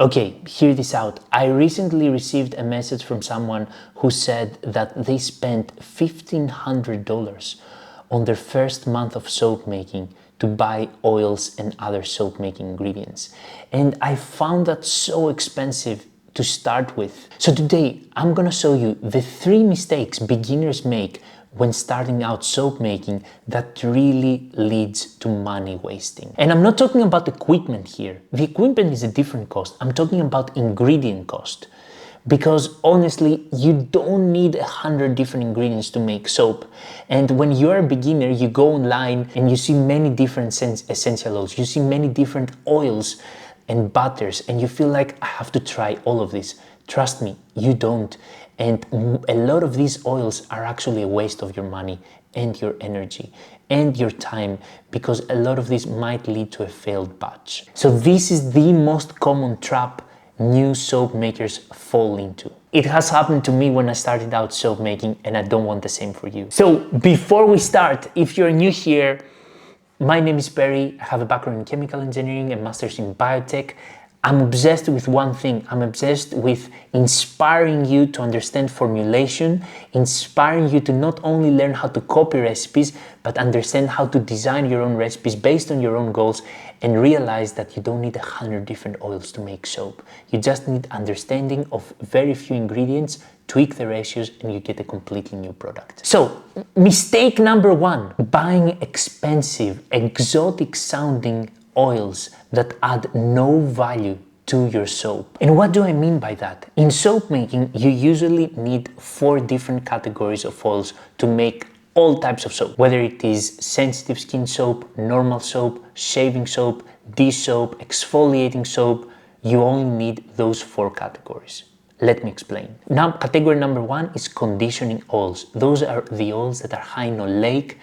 Okay, hear this out. I recently received a message from someone who said that they spent $1,500 on their first month of soap making to buy oils and other soap making ingredients. And I found that so expensive to start with. So today I'm gonna show you the 3 mistakes beginners make when starting out soap making that really leads to money wasting. And I'm not talking about equipment here. The equipment is a different cost. I'm talking about ingredient cost. Because honestly, you don't need 100 different ingredients to make soap. And when you're a beginner, you go online and you see many different essential oils. You see many different oils and butters, and you feel like, I have to try all of this. Trust me, you don't. And a lot of these oils are actually a waste of your money and your energy and your time, because a lot of this might lead to a failed batch. So this is the most common trap new soap makers fall into. It has happened to me when I started out soap making, and I don't want the same for you. So before we start, if you're new here, my name is Perry. I have a background in chemical engineering and master's in biotech. I'm obsessed with one thing. I'm obsessed with inspiring you to understand formulation, inspiring you to not only learn how to copy recipes, but understand how to design your own recipes based on your own goals, and realize that you don't need 100 different oils to make soap. You just need understanding of very few ingredients, tweak the ratios, and you get a completely new product. So, mistake number 1, buying expensive, exotic sounding oils that add no value to your soap. And what do I mean by that? In soap making, you usually need 4 different categories of oils to make all types of soap, whether it is sensitive skin soap, normal soap, shaving soap, dish soap, exfoliating soap. You only need those 4 categories. Let me explain. Now, category number 1 is conditioning oils. Those are the oils that are high in oleic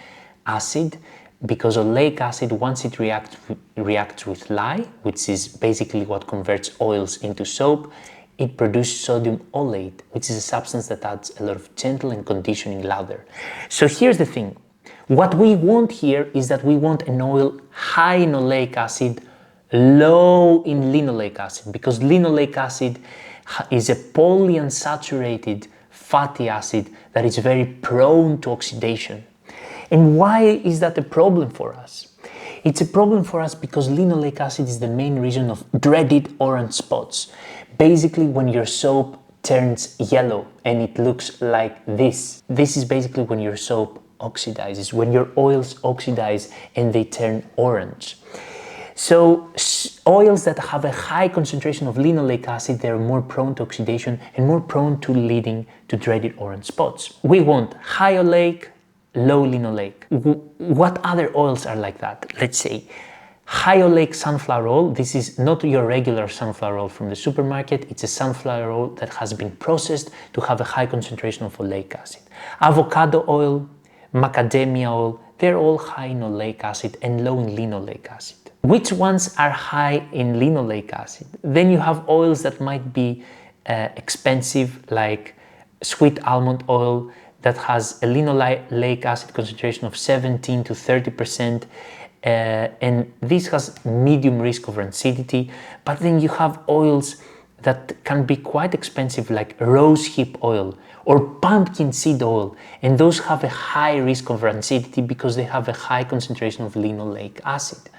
acid, because oleic acid, once it reacts with lye, which is basically what converts oils into soap, it produces sodium oleic, which is a substance that adds a lot of gentle and conditioning lather. So here's the thing. What we want here is that we want an oil high in oleic acid, low in linoleic acid, because linoleic acid is a polyunsaturated fatty acid that is very prone to oxidation. And why is that a problem for us? It's a problem for us because linoleic acid is the main reason of dreaded orange spots. Basically, when your soap turns yellow and it looks like this. This is basically when your soap oxidizes, when your oils oxidize and they turn orange. So oils that have a high concentration of linoleic acid, they're more prone to oxidation and more prone to leading to dreaded orange spots. We want high oleic, low linoleic. What other oils are like that? Let's say high oleic sunflower oil. This is not your regular sunflower oil from the supermarket. It's a sunflower oil that has been processed to have a high concentration of oleic acid. Avocado oil, macadamia oil, they're all high in oleic acid and low in linoleic acid. Which ones are high in linoleic acid? Then you have oils that might be expensive, like sweet almond oil, that has a linoleic acid concentration of 17 to 30%, and this has medium risk of rancidity. But then you have oils that can be quite expensive, like rosehip oil or pumpkin seed oil, and those have a high risk of rancidity because they have a high concentration of linoleic acid.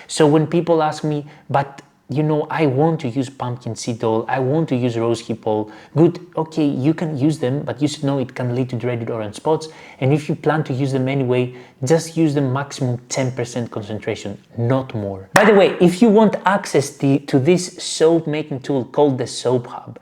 So when people ask me, but you know, I want to use pumpkin seed oil, I want to use rosehip oil. Good, okay, you can use them, but you should know it can lead to dreaded orange spots. And if you plan to use them anyway, just use the maximum 10% concentration, not more. By the way, if you want access to this soap making tool called the Soap Hub,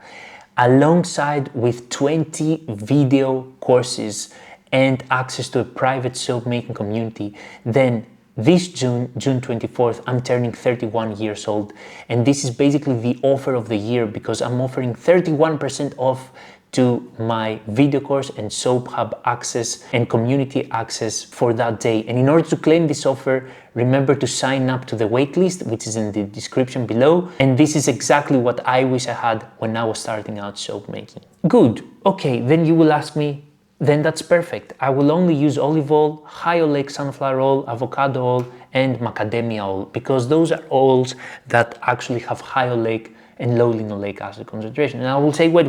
alongside with 20 video courses and access to a private soap making community, then this June 24th, I'm turning 31 years old, and this is basically the offer of the year because I'm offering 31% off to my video course and Soap Hub access and community access for that day. And in order to claim this offer, remember to sign up to the waitlist, which is in the description below. And this is exactly what I wish I had when I was starting out soap making. Good, okay, then you will ask me, then that's perfect. I will only use olive oil, high oleic sunflower oil, avocado oil, and macadamia oil, because those are oils that actually have high oleic and low linoleic acid concentration. And I will say, wait.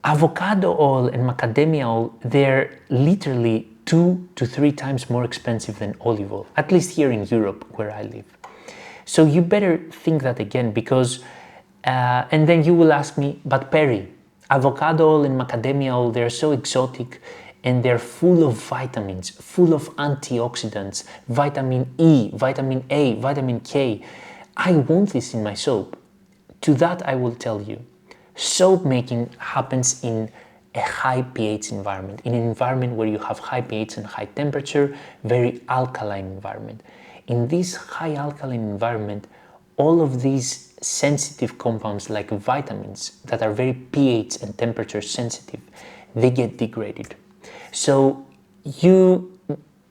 Avocado oil and macadamia oil, they're literally 2 to 3 times more expensive than olive oil, at least here in Europe where I live. So you better think that again, because, and then you will ask me, but Perry, avocado oil and macadamia oil, they're so exotic and they're full of vitamins, full of antioxidants, vitamin E, vitamin A, vitamin K. I want this in my soap. To that I will tell you, soap making happens in a high pH environment, in an environment where you have high pH and high temperature, very alkaline environment. In this high alkaline environment, all of these sensitive compounds like vitamins that are very pH and temperature sensitive, they get degraded. So you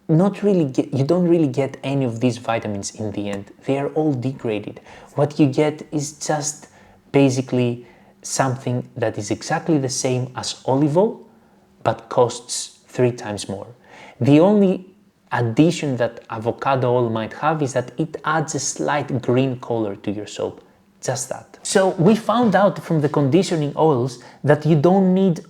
don't really get any of these vitamins in the end. They are all degraded. What you get is just basically something that is exactly the same as olive oil, but costs 3 times more. The only addition that avocado oil might have is that it adds a slight green color to your soap. Just that. So we found out from the conditioning oils that you don't need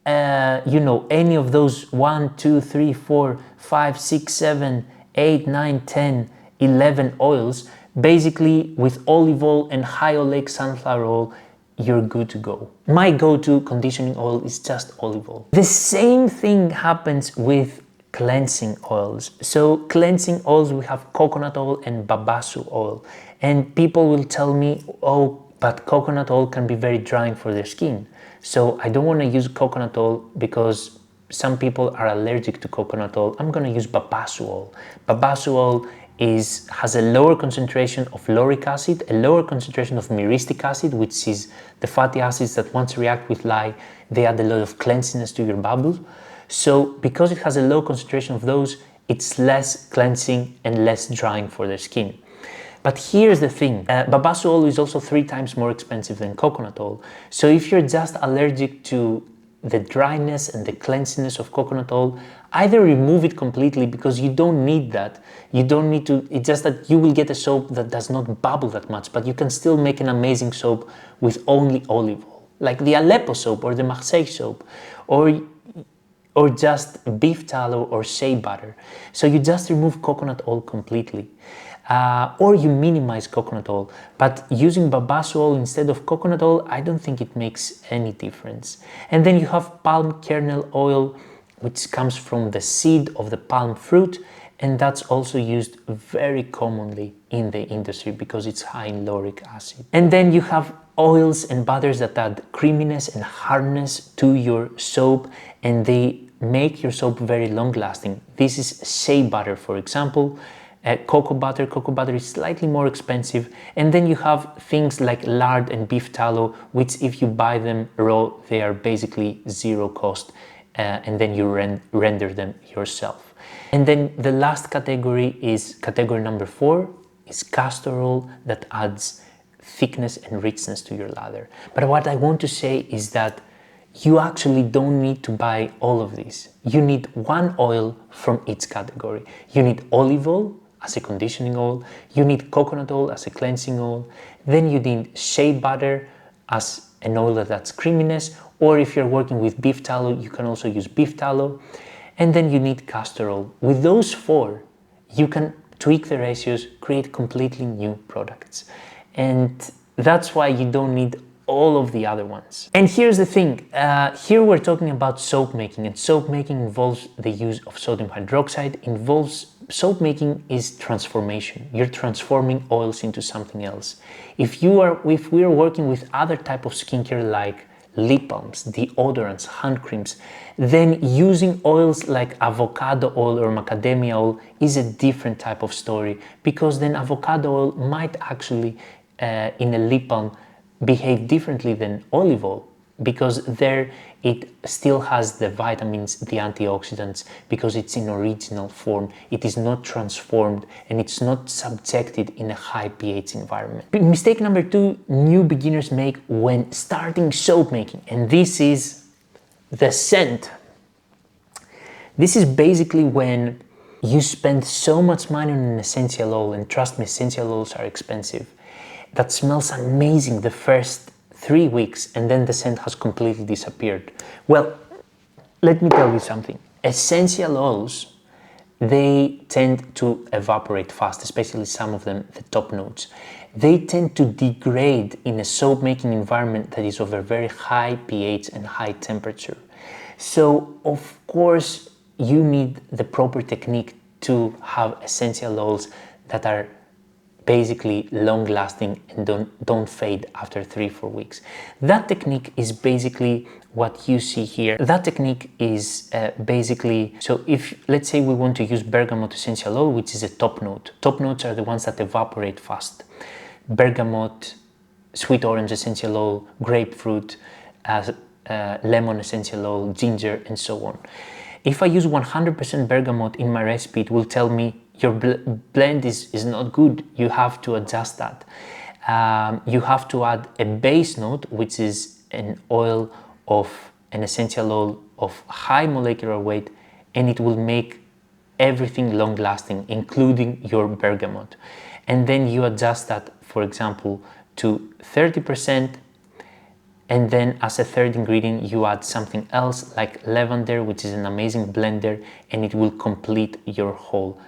any of those 1, 2, 3, 4, 5, 6, 7, 8, 9, 10, 11 oils. Basically, with olive oil and high oleic sunflower oil, you're good to go. My go-to conditioning oil is just olive oil. The same thing happens with cleansing oils. So cleansing oils, we have coconut oil and babasu oil. And people will tell me, oh, but coconut oil can be very drying for their skin. So I don't want to use coconut oil because some people are allergic to coconut oil. I'm going to use babasu oil. Babasu oil has a lower concentration of lauric acid, a lower concentration of myristic acid, which is the fatty acids that once react with lye, they add a lot of cleansiness to your bubbles. So because it has a low concentration of those, it's less cleansing and less drying for the skin. But here's the thing, babasu oil is also 3 times more expensive than coconut oil. So if you're just allergic to the dryness and the cleansiness of coconut oil, either remove it completely because you don't need that. You don't need to, it's just that you will get a soap that does not bubble that much, but you can still make an amazing soap with only olive oil, like the Aleppo soap or the Marseille soap, or just beef tallow or shea butter. So you just remove coconut oil completely. Or you minimize coconut oil, but using babasu oil instead of coconut oil, I don't think it makes any difference. And then you have palm kernel oil, which comes from the seed of the palm fruit, and that's also used very commonly in the industry because it's high in lauric acid. And then you have oils and butters that add creaminess and hardness to your soap, and they make your soap very long lasting. This is shea butter, for example. Cocoa butter is slightly more expensive, and then you have things like lard and beef tallow, which if you buy them raw, they are basically zero cost, and then you render them yourself. And then the last category is category number 4, is castor oil that adds thickness and richness to your lather. But what I want to say is that you actually don't need to buy all of these. You need one oil from each category. You need olive oil as a conditioning oil, you need coconut oil as a cleansing oil, then you need shea butter as an oil that adds creaminess, or if you're working with beef tallow, you can also use beef tallow, and then you need castor oil. With those 4, you can tweak the ratios, create completely new products. And that's why you don't need all of the other ones. And here's the thing, here we're talking about soap making, and soap making involves the use of sodium hydroxide, soap making is transformation. You're transforming oils into something else. If we are working with other type of skincare like lip balms, deodorants, hand creams, then using oils like avocado oil or macadamia oil is a different type of story, because then avocado oil might actually in a lip balm behave differently than olive oil, because there it still has the vitamins, the antioxidants, because it's in original form. It is not transformed and it's not subjected in a high pH environment. Mistake number 2 new beginners make when starting soap making, and this is the scent. This is basically when you spend so much money on an essential oil, and trust me, essential oils are expensive, that smells amazing the first 3 weeks, and then the scent has completely disappeared. Well, let me tell you something. Essential oils, they tend to evaporate fast, especially some of them, the top notes. They tend to degrade in a soap making environment that is of a very high pH and high temperature. So of course you need the proper technique to have essential oils that are basically long lasting and don't fade after 3-4 weeks. That technique is basically what you see here. That technique is basically, so if let's say we want to use bergamot essential oil, which is a top note. Top notes are the ones that evaporate fast. Bergamot, sweet orange essential oil, grapefruit, lemon essential oil, ginger, and so on. If I use 100% bergamot in my recipe, it will tell me your blend is not good. You have to adjust that. You have to add a base note, which is an oil of an essential oil of high molecular weight, and it will make everything long lasting, including your bergamot. And then you adjust that, for example, to 30%, and then as a third ingredient you add something else like lavender, which is an amazing blender, and it will complete your whole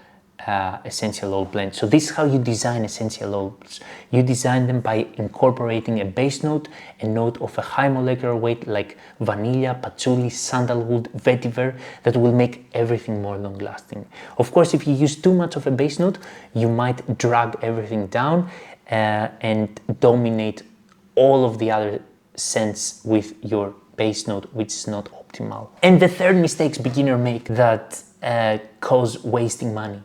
essential oil blend. So this is how you design essential oils. You design them by incorporating a base note, a note of a high molecular weight like vanilla, patchouli, sandalwood, vetiver, that will make everything more long lasting. Of course, if you use too much of a base note, you might drag everything down and dominate all of the other scents with your base note, which is not optimal. And the third mistakes beginners make that cause wasting money.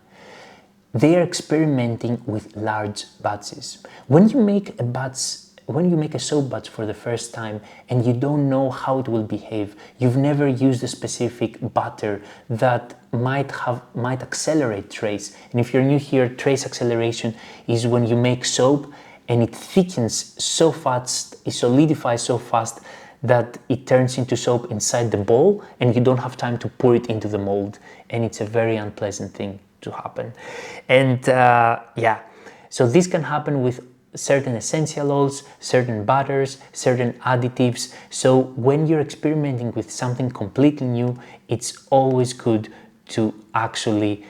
They are experimenting with large batches. When you make a soap batch for the first time and you don't know how it will behave, you've never used a specific butter that might accelerate trace. And if you're new here, trace acceleration is when you make soap and it thickens so fast, it solidifies so fast that it turns into soap inside the bowl and you don't have time to pour it into the mold, and it's a very unpleasant thing to happen. And yeah, so this can happen with certain essential oils, certain butters, certain additives. So when you're experimenting with something completely new, it's always good to actually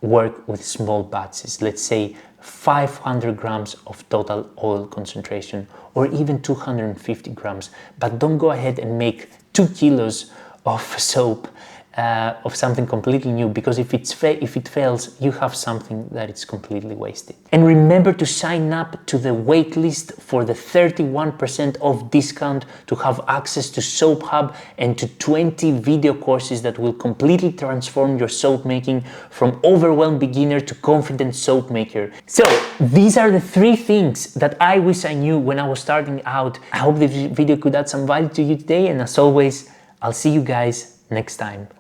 work with small batches. Let's say 500 grams of total oil concentration, or even 250 grams, but don't go ahead and make 2 kilos of soap of something completely new, because if it fails, you have something that is completely wasted. And remember to sign up to the wait list for the 31% off discount to have access to Soap Hub and to 20 video courses that will completely transform your soap making from overwhelmed beginner to confident soap maker. So these are the 3 things that I wish I knew when I was starting out. I hope this video could add some value to you today, and as always, I'll see you guys next time.